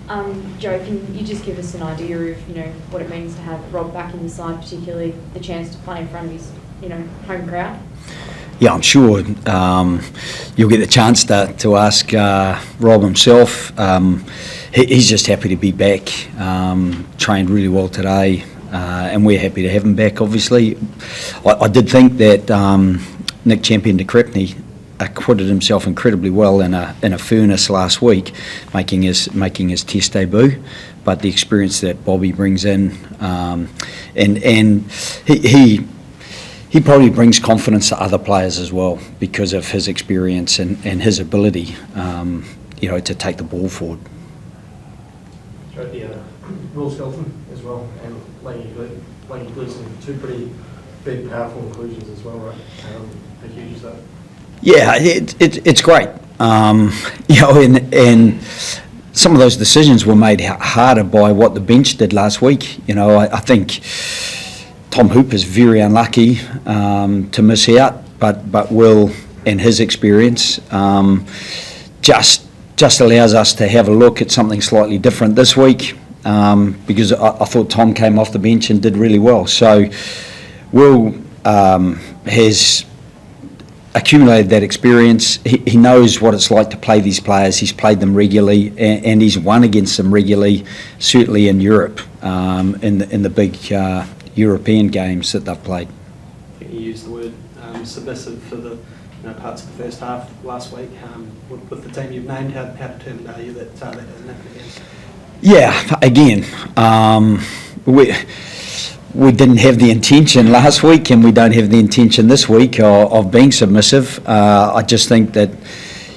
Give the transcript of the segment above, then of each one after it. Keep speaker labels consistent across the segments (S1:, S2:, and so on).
S1: Joe, can you just give us an idea of, what it means to have Rob back in the side, particularly the chance to play in front of his, home crowd?
S2: Yeah, I'm sure you'll get the chance to ask Rob himself. He's just happy to be back, trained really well today, and we're happy to have him back, obviously. I did think that Nick Champion de Crepney acquitted himself incredibly well in a furnace last week, making his Test debut. But the experience that Bobby brings in, and he probably brings confidence to other players as well because of his experience and his ability, to take the ball forward.
S3: Will Skelton as well, and Laney Gleeson, two pretty big, powerful inclusions as well, right? How huge is that?
S2: Yeah, it's great. And some of those decisions were made harder by what the bench did last week. I think Tom Hooper's very unlucky to miss out, but Will and his experience just allows us to have a look at something slightly different this week, because I thought Tom came off the bench and did really well. So Will has accumulated that experience. He knows what it's like to play these players. He's played them regularly, and he's won against them regularly, certainly in Europe, in the big European games that they've played.
S4: I think you used the word submissive for the parts of the first half last week. With the team you've named, how determined are you that that doesn't happen again?
S2: Yeah, again, we didn't have the intention last week, and we don't have the intention this week of being submissive. I just think that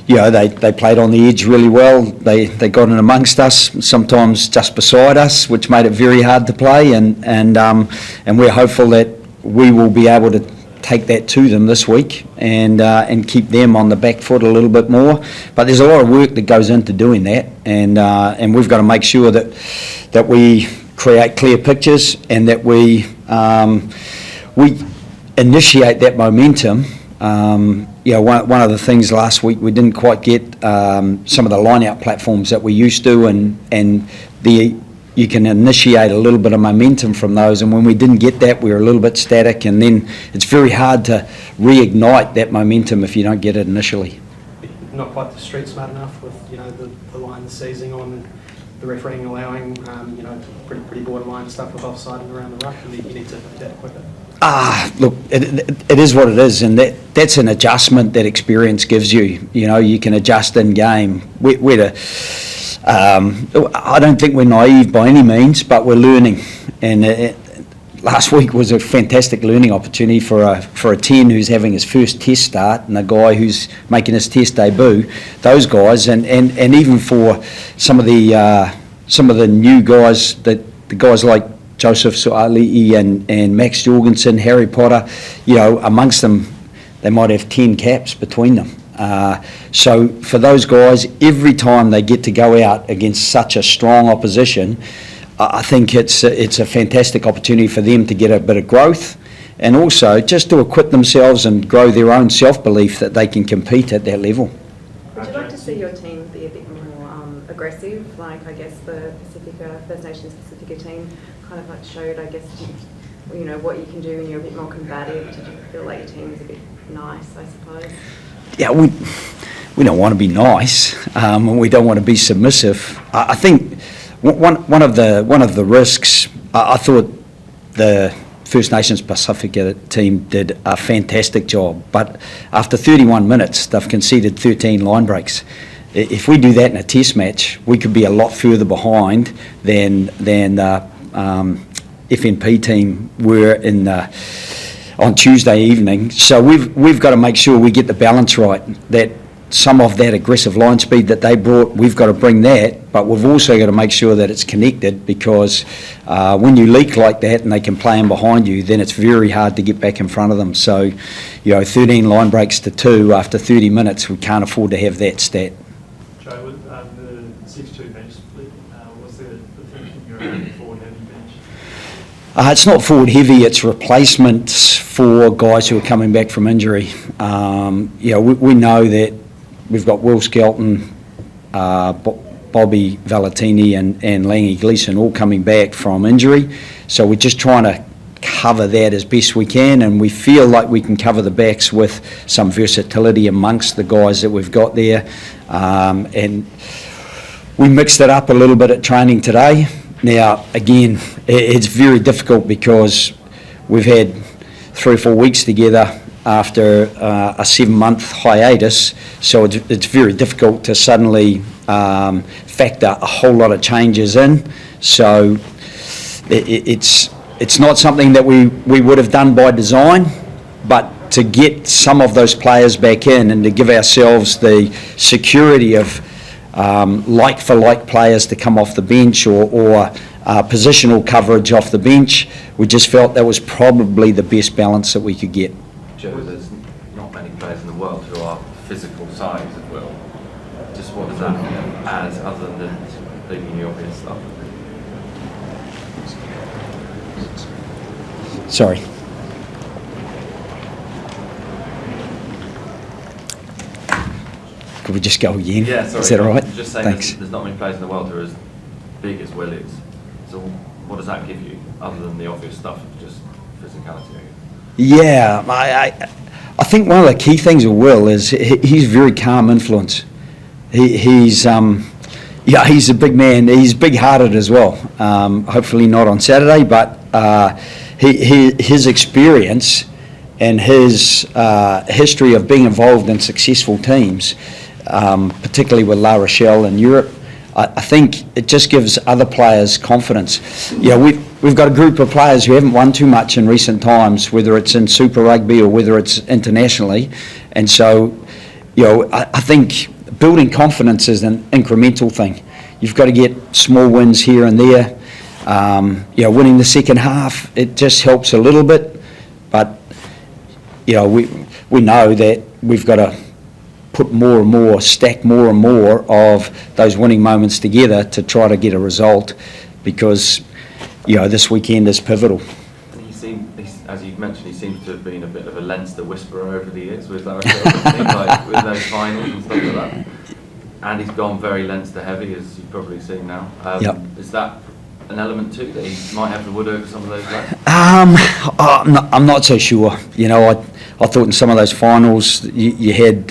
S2: they played on the edge really well. They got in amongst us, sometimes just beside us, which made it very hard to play. And we're hopeful that we will be able to take that to them this week and keep them on the back foot a little bit more. But there's a lot of work that goes into doing that, and we've got to make sure that we create clear pictures and that we initiate that momentum. One of the things last week we didn't quite get some of the line-out platforms that we used to, and you can initiate a little bit of momentum from those, and when we didn't get that, we were a little bit static, and then it's very hard to reignite that momentum if you don't get it initially.
S4: Not quite the street smart enough with the line seizing on, the refereeing allowing pretty borderline stuff with offside and around the ruck, and you need to adapt quicker.
S2: Look, it is what it is, and that's an adjustment that experience gives you. You can adjust in game. I don't think we're naive by any means, but we're learning. And last week was a fantastic learning opportunity for a 10 who's having his first Test start, and a guy who's making his Test debut. Those guys, and even for some of the new guys, the guys like Joseph-aukuso and Max Jorgensen, Harry Potter, amongst them, they might have 10 caps between them. So for those guys, every time they get to go out against such a strong opposition, I think it's a fantastic opportunity for them to get a bit of growth, and also just to equip themselves and grow their own self-belief that they can compete at that level.
S1: Would you like to see your team be a bit more aggressive, like I guess the First Nations Pacifica team kind of showed, I guess, what you can do when you're a bit more combative? Did you feel like your team was a bit nice, I suppose?
S2: Yeah, we don't want to be nice, and we don't want to be submissive. I think one of the risks, I thought the First Nations Pacifica team did a fantastic job, but after 31 minutes, they've conceded 13 line breaks. If we do that in a Test match, we could be a lot further behind than the FNP team were on Tuesday evening. So we've got to make sure we get the balance right, that some of that aggressive line speed that they brought, we've got to bring that, but we've also got to make sure that it's connected, because when you leak like that and they can play in behind you, then it's very hard to get back in front of them. So 13 line breaks to 2 after 30 minutes, we can't afford to have that stat.
S3: Joe, with the 6-2 bench split, was there the thinking you're a forward heavy bench?
S2: It's not forward heavy, it's replacements for guys who are coming back from injury. We know that we've got Will Skelton, Bobby Valentini and Langy Gleeson all coming back from injury. So we're just trying to cover that as best we can, and we feel like we can cover the backs with some versatility amongst the guys that we've got there. And we mixed it up a little bit at training today. Now, again, it's very difficult because we've had 3 or 4 weeks together after a 7-month hiatus, so it's very difficult to suddenly factor a whole lot of changes in. So it's not something that we would have done by design, but to get some of those players back in and to give ourselves the security of like-for-like players to come off the bench or positional coverage off the bench, we just felt that was probably the best balance that we could get.
S5: Joe, there's not many players in the world who are physical size as well. Just what does that add other than the obvious stuff?
S2: Sorry. Could we just go again?
S5: Yeah, sorry.
S2: Is that all right?
S5: I'm just saying
S2: Thanks.
S5: there's not many players in the world who are as big as Will is. So what does that give you, other than the obvious stuff of just physicality, I guess?
S2: Yeah, I think one of the key things with Will is he's a very calm influence. He's a big man. He's big-hearted as well. Hopefully not on Saturday, but his experience and his history of being involved in successful teams, particularly with La Rochelle in Europe, I think it just gives other players confidence. Yeah, we've got a group of players who haven't won too much in recent times, whether it's in Super Rugby or whether it's internationally, and so I think building confidence is an incremental thing. You've got to get small wins here and there. Winning the second half, it just helps a little bit, but we know that we've got to put more and more, stack more and more of those winning moments together to try to get a result, because this weekend is pivotal.
S5: As you've mentioned, he seems to have been a bit of a Leinster whisperer over the years with with those finals and stuff like that. And he's gone very Leinster heavy, as you've probably seen now.
S2: Yep.
S5: Is that an element too, that he might have to woodwork some of those lads?
S2: I'm not so sure. I thought in some of those finals you had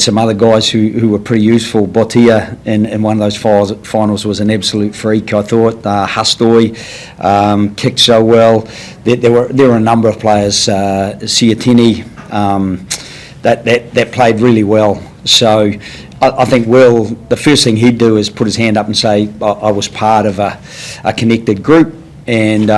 S2: some other guys who were pretty useful. Botia in one of those finals was an absolute freak, I thought. Hastoy kicked so well. There were a number of players, Siatini, that played really well. So I think Will, the first thing he'd do is put his hand up and say, I was part of a connected group, and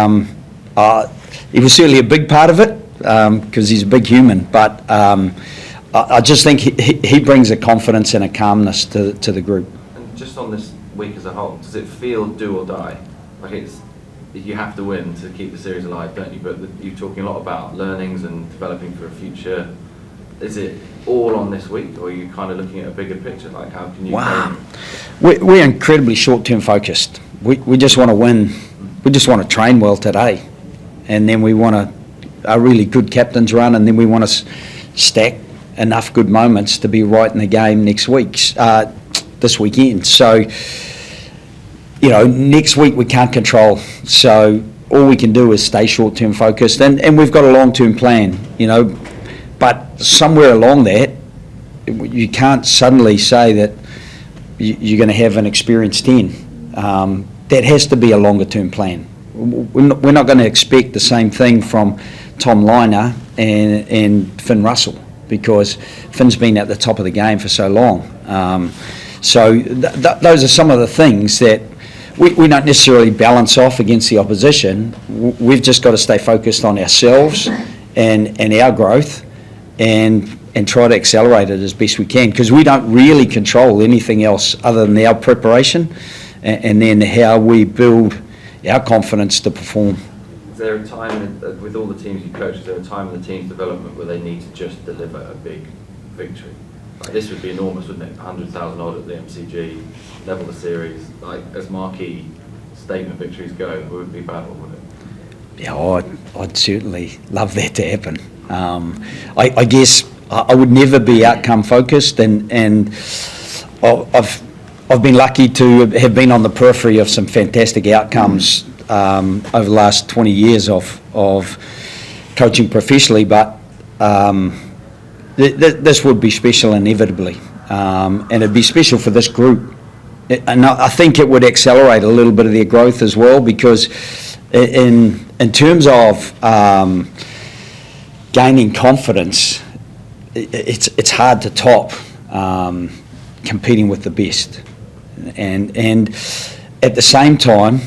S2: he was certainly a big part of it, because he's a big human, but I just think he brings a confidence and a calmness to the group.
S5: And just on this week as a whole, does it feel do or die? Like you have to win to keep the series alive, don't you? But you're talking a lot about learnings and developing for a future. Is it all on this week, or are you kind of looking at a bigger picture? Like, how can you...
S2: Wow. We're incredibly short-term focused. We just want to win. We just want to train well today. And then we want a really good captain's run, and then we want to stack enough good moments to be right in the game next week, this weekend. So, next week we can't control. So all we can do is stay short-term focused. And we've got a long-term plan, But somewhere along that, you can't suddenly say that you're going to have an experienced 10. That has to be a longer-term plan. We're not going to expect the same thing from Tom Liner and Finn Russell, because Finn's been at the top of the game for so long. So those are some of the things that we don't necessarily balance off against the opposition. We've just got to stay focused on ourselves and our growth, and try to accelerate it as best we can, because we don't really control anything else other than our preparation and then how we build our confidence to perform.
S5: Is there a time, with all the teams you coach, is there a time in the team's development where they need to just deliver a big victory? Like, this would be enormous, wouldn't it? 100,000 odd at the MCG, level the series, like, as marquee statement victories go, it would be battle, wouldn't it?
S2: Yeah, I'd certainly love that to happen. I guess I would never be outcome focused, and I've been lucky to have been on the periphery of some fantastic outcomes over the last 20 years of coaching professionally, but this would be special inevitably, and it'd be special for this group. And I think it would accelerate a little bit of their growth as well, because in terms of gaining confidence, it's hard to top competing with the best. And at the same time,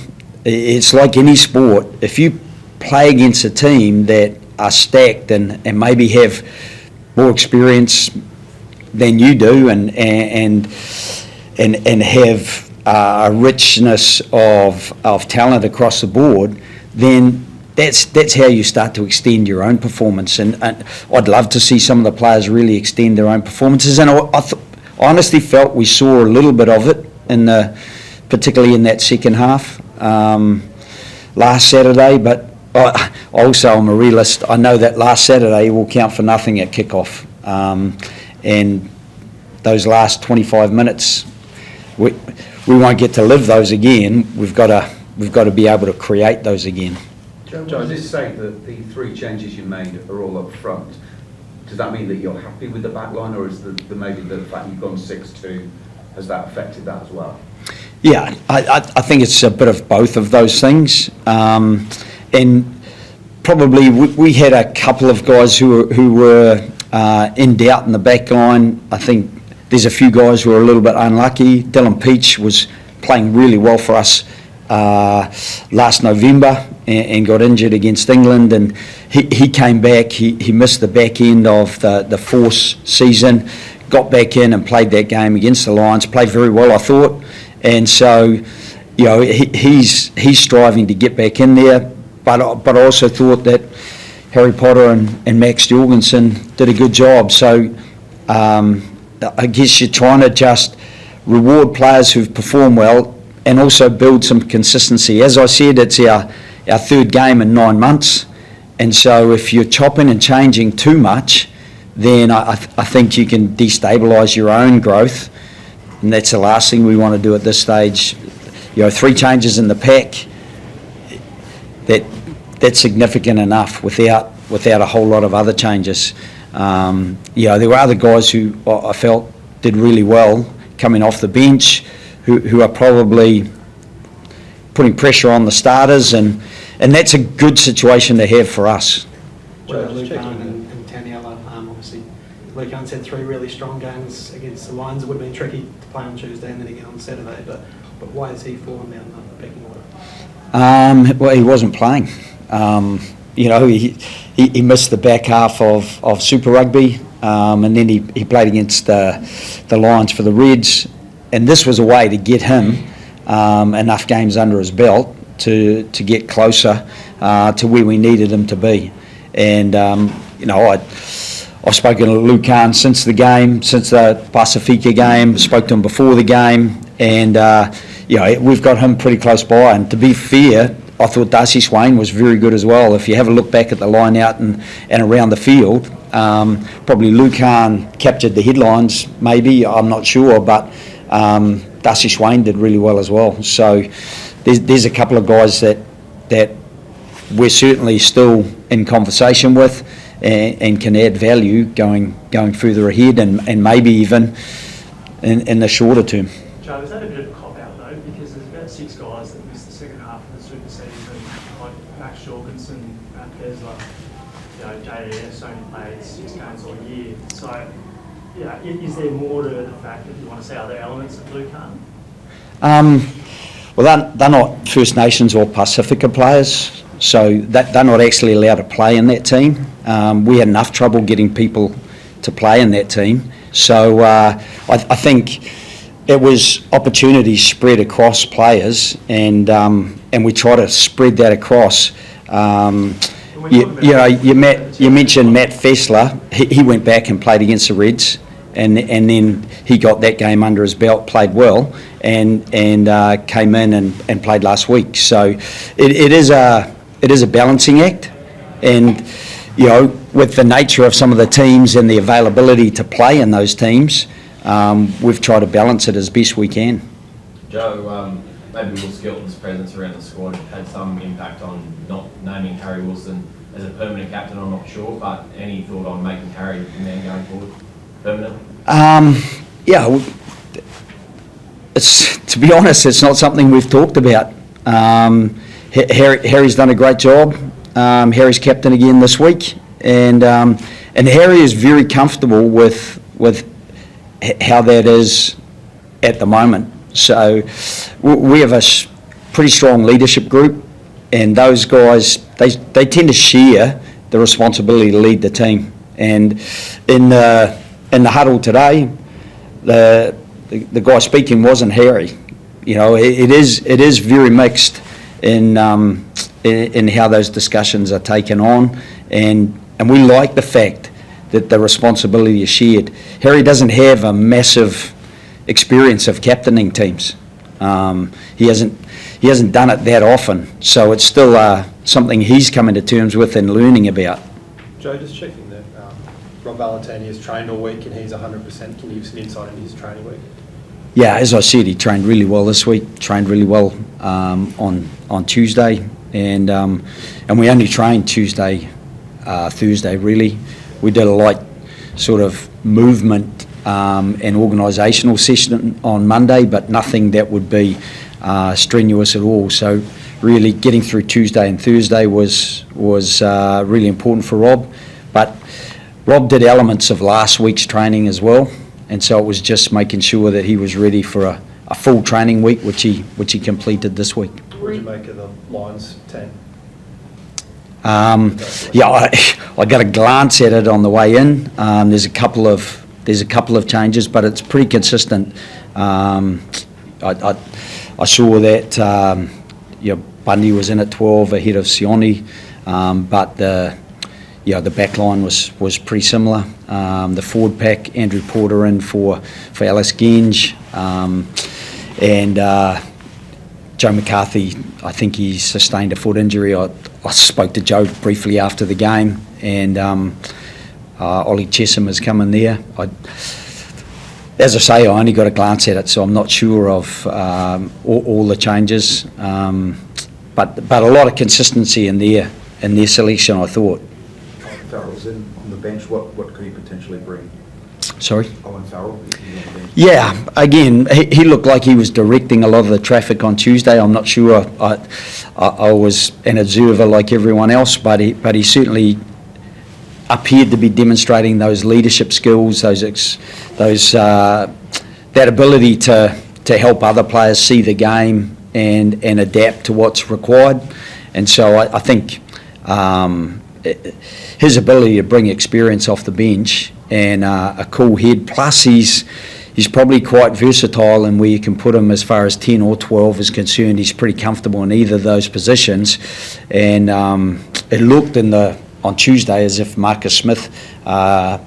S2: it's like any sport. If you play against a team that are stacked and maybe have more experience than you do, and have a richness of talent across the board, then that's how you start to extend your own performance. And I'd love to see some of the players really extend their own performances. And I honestly felt we saw a little bit of it particularly in that second half last Saturday. But I also am a realist. I know that last Saturday will count for nothing at kickoff, and those last 25 minutes, we won't get to live those again. We've got to be able to create those again.
S6: Joe, does this say that the 3 changes you made are all up front? Does that mean that you're happy with the back line, or is maybe the fact you've gone 6-2, has that affected that as well?
S2: Yeah, I think it's a bit of both of those things, and probably we had a couple of guys who were in doubt in the back line. I think there's a few guys who were a little bit unlucky. Dylan Peach was playing really well for us last November and got injured against England, and he came back. He missed the back end of the Force season, got back in and played that game against the Lions, played very well, I thought. And so, he's striving to get back in there, but I also thought that Harry Potter and Max Jorgensen did a good job. So I guess you're trying to just reward players who've performed well and also build some consistency. As I said, it's our 3rd game in 9 months, and so if you're chopping and changing too much, then I think you can destabilise your own growth, and that's the last thing we want to do at this stage. 3 changes in the pack, that's significant enough without a whole lot of other changes. There were other guys who I felt did really well coming off the bench, who are probably putting pressure on the starters, and that's a good situation to have for us.
S4: Joe, Lucan and Taniela, obviously Lucan's had 3 really strong games against the Lions. It would have been tricky to play on Tuesday and then again on Saturday, but why has he fallen down the pecking order?
S2: Well, he wasn't playing. He missed the back half of Super Rugby, and then he played against the Lions for the Reds, and this was a way to get him enough games under his belt to get closer to where we needed him to be. And I've spoken to Lucan since the game, since the Pacifica game, spoke to him before the game, and we've got him pretty close by. And to be fair, I thought Darcy Swain was very good as well. If you have a look back at the line out and around the field, probably Lucan captured the headlines, maybe, I'm not sure, but Darcy Swain did really well as well. So there's a couple of guys that we're certainly still in conversation with and can add value going further ahead and maybe even in the shorter term.
S7: Joe, is that a bit of a cop-out though? Because there's about 6 guys that missed the second half of the Super season, like Max Jorgensen, Matt Kesler, JDS only played 6 games all year. So, is there more to the fact that you want to see other elements of Lucan?
S2: Well, they're not First Nations or Pacifica players, so they're not actually allowed to play in that team. We had enough trouble getting people to play in that team. So I think it was opportunities spread across players, and we try to spread that across. You mentioned Matt Fessler. He went back and played against the Reds, and then he got that game under his belt, played well, and came in and played last week. So it is a balancing act, and with the nature of some of the teams and the availability to play in those teams, we've tried to balance it as best we can.
S8: Joe, maybe Will Skilton's presence around the squad had some impact on not naming Harry Wilson as a permanent captain, I'm not sure, but any thought on making Harry the man going forward permanently?
S2: Yeah, to be honest, it's not something we've talked about. Harry's done a great job. Harry's captain again this week, and Harry is very comfortable with how that is at the moment. So we have a pretty strong leadership group, and those guys they tend to share the responsibility to lead the team. And in the huddle today, the guy speaking wasn't Harry. You know, it is very mixed in how those discussions are taken on, and we like the fact that the responsibility is shared. Harry doesn't have a massive experience of captaining teams. He hasn't done it that often, so it's still something he's coming to terms with and learning about.
S3: Joe, just checking that Rob Valentini has trained all week and he's 100%. Can you give us an insight into his training week?
S2: Yeah, as I said, he trained really well this week. Trained really well on Tuesday, and we only trained Tuesday, Thursday really. We did a light sort of movement and organisational session on Monday, but nothing that would be strenuous at all. So really getting through Tuesday and Thursday was really important for Rob. But Rob did elements of last week's training as well, and so it was just making sure that he was ready for a full training week, which he completed this week.
S3: What did you make of the Lions team?
S2: Yeah, I got a glance at it on the way in. There's a couple of changes, but it's pretty consistent. I saw that Bundy was in at 12 ahead of Sione, but the back line was pretty similar. The forward pack, Andrew Porter in for Alice Genge, and Joe McCarthy, I think he sustained a foot injury. I spoke to Joe briefly after the game, and Ollie Chesham has come in there. As I say, I only got a glance at it, so I'm not sure of all the changes, but a lot of consistency in their selection, I thought.
S6: Owen Farrell's in on the bench. What could he potentially bring?
S2: Sorry?
S6: Owen Farrell?
S2: Yeah, again, he looked like he was directing a lot of the traffic on Tuesday. I'm not sure. I was an observer like everyone else, but he certainly appeared to be demonstrating those leadership skills, that ability to help other players see the game and adapt to what's required. And so I think his ability to bring experience off the bench and a cool head, plus he's probably quite versatile, and where you can put him as far as 10 or 12 is concerned, he's pretty comfortable in either of those positions. And it looked on Tuesday as if Marcus Smith got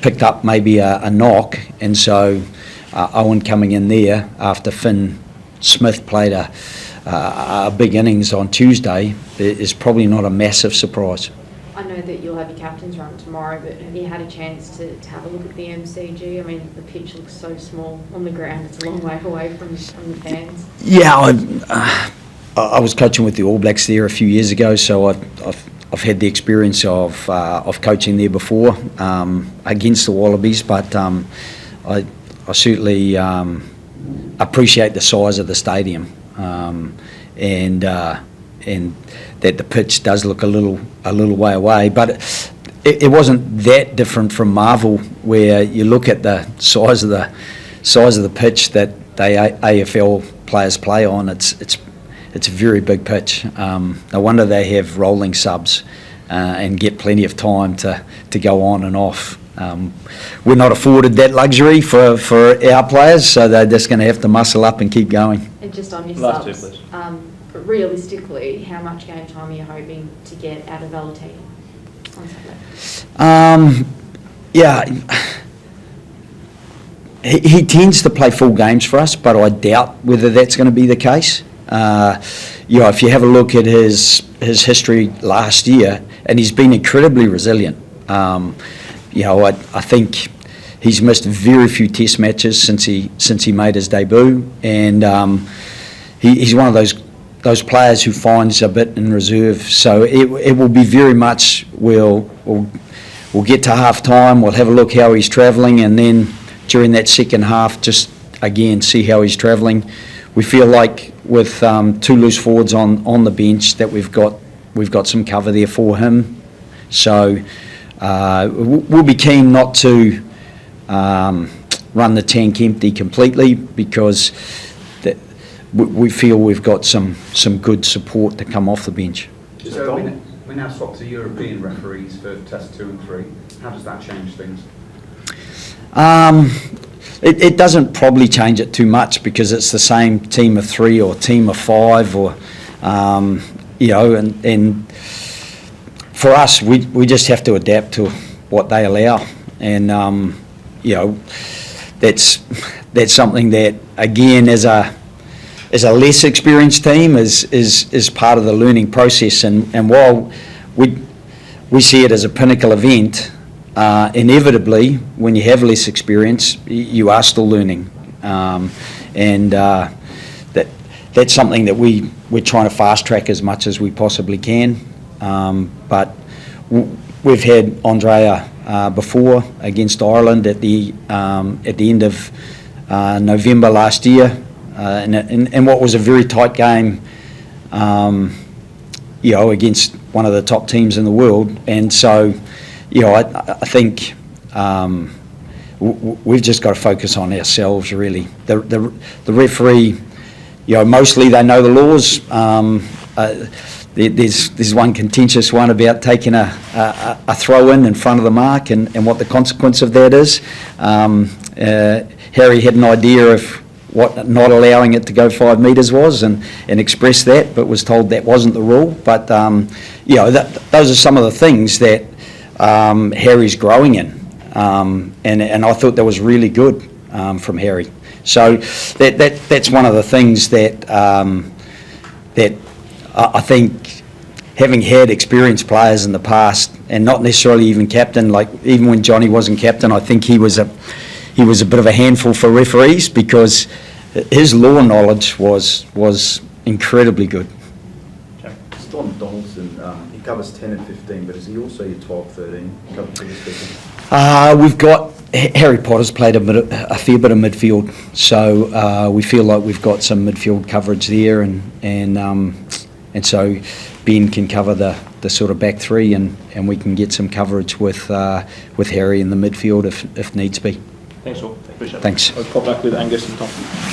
S2: picked up maybe a knock, and so Owen coming in there after Finn Smith played a big innings on Tuesday is probably not a massive surprise.
S9: I know that you'll have your captain's run tomorrow, but have you had a chance to have a look at the MCG? I mean, the pitch looks so small on the ground. It's a long way away from the fans. Yeah,
S2: I was coaching with the All Blacks there a few years ago, so I've had the experience of coaching there before against the Wallabies, but I certainly appreciate the size of the stadium and that the pitch does look a little way away, but it wasn't that different from Marvel, where you look at the size of the pitch that the AFL players play on. It's a very big pitch. No wonder they have rolling subs and get plenty of time to go on and off. We're not afforded that luxury for our players, so they're just going to have to muscle up and keep going.
S9: And just on your
S3: Last
S9: subs,
S3: two, please.
S9: realistically, how much game time are you hoping to get out of Valentini on Saturday?
S2: Yeah, he tends to play full games for us, but I doubt whether that's going to be the case. If you have a look at his history last year, and he's been incredibly resilient. I think He's missed very few Test matches since he made his debut, and he's one of those players who finds a bit in reserve. So it will be very much we'll get to half time. We'll have a look how he's travelling, and then during that second half, just again see how he's travelling. We feel like with 2 loose forwards on the bench that we've got some cover there for him. So we'll be keen not to run the tank empty completely, because we feel we've got some good support to come off the bench.
S6: So we now swap to European referees for Test 2 and 3. How does that change things?
S2: It doesn't probably change it too much, because it's the same team of 3 or team of 5, or and for us, we just have to adapt to what they allow, and that's something that, again, as a less experienced team is part of the learning process, and while we see it as a pinnacle event, inevitably, when you have less experience, you are still learning, and that's something that we're trying to fast track as much as we possibly can. But we've had Andrea before against Ireland at the end of November last year, and what was a very tight game, against one of the top teams in the world, and so. I think we've just got to focus on ourselves, really. The referee, mostly they know the laws. There's one contentious one about taking a throw in front of the mark and what the consequence of that is. Harry had an idea of what not allowing it to go 5 metres was, and expressed that, but was told that wasn't the rule. But those are some of the things that Harry's growing in, and I thought that was really good from Harry. So that's one of the things that I think, having had experienced players in the past, and not necessarily even captain, like even when Johnny wasn't captain, I think he was a bit of a handful for referees, because his law knowledge was incredibly good.
S10: Just on Donaldson, he covers 10 and 15, but is he also your 12-13 cover people?
S2: We've got Harry Potter's played a fair bit of midfield, so we feel like we've got some midfield coverage there, and so Ben can cover the sort of back 3, and we can get some coverage with Harry in the midfield if needs be.
S3: Thanks all. Appreciate it.
S2: Thanks.
S3: I'll pop back with Angus and Tom.